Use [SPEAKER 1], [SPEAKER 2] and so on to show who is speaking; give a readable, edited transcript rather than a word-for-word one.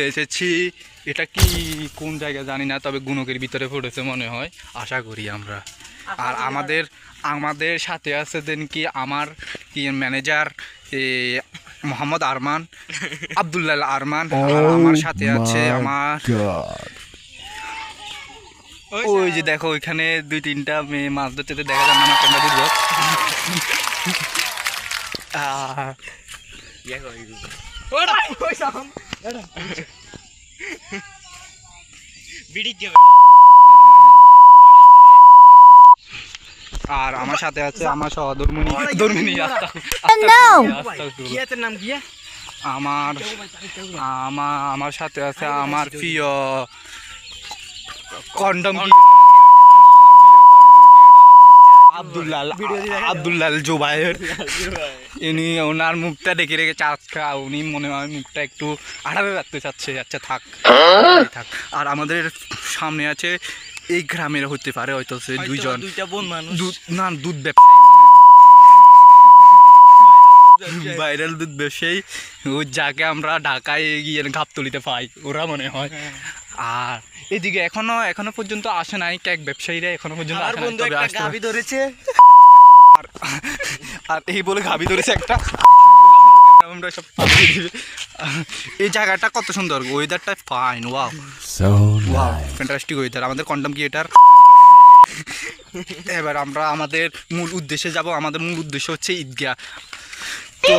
[SPEAKER 1] এসেছি। এটা কি কোন জায়গা জানি না, তবে গুণকের ভিতরে পড়েছে মনে হয়, আশা করি আমরা। আর আমাদের সাথে আছে দেন কি আমার কি ম্যানেজার মোহাম্মদ আরমান, আব্দুল্লাহ আরমান। আর আমার সাথে আছে আমার ওই যে দেখো ওইখানে 2-3টা মেয়ে মাছ ধরতে দেখা যায় না, আমার ক্যামেরা বুঝবো। আর আমার সাথে আছে আমার সহধর্মিণী আমার সাথে আছে আমার প্রিয় কন্ডম আব্দুল্লাহ জুবাইর। ইনি ওনার মুখটা দেখে রেখেছে আজকা, উনি মনে হয় মুখটা একটু আড়ালে রাখতে চাচ্ছে। আচ্ছা থাক। আর আমাদের সামনে আছে এই গ্রামের হতে পারে হয়তো সে দুইজন দুধ ব্যবসায়ী, ভাইরাল দুধ ব্যবসায়ী, ও যাকে আমরা ঢাকায় গিয়ে গাবতলিতে পাই ওরা মনে হয়। আর এদিকে এখনো পর্যন্ত আসে নাই কেক ব্যবসায়ীরা, এখনো পর্যন্ত গাভী ধরেছে। আর এই বলে গাভী ধরেছে একটা। আমরা সব এই জায়গাটা কত সুন্দর, ওয়েদারটা fine, wow wow fantastic weather. আমাদের কন্ডম ক্রিয়েটার। এবার আমরা আমাদের মূল উদ্দেশ্যে যাব। আমাদের মূল উদ্দেশ্য হচ্ছে ঈদগাহ। তো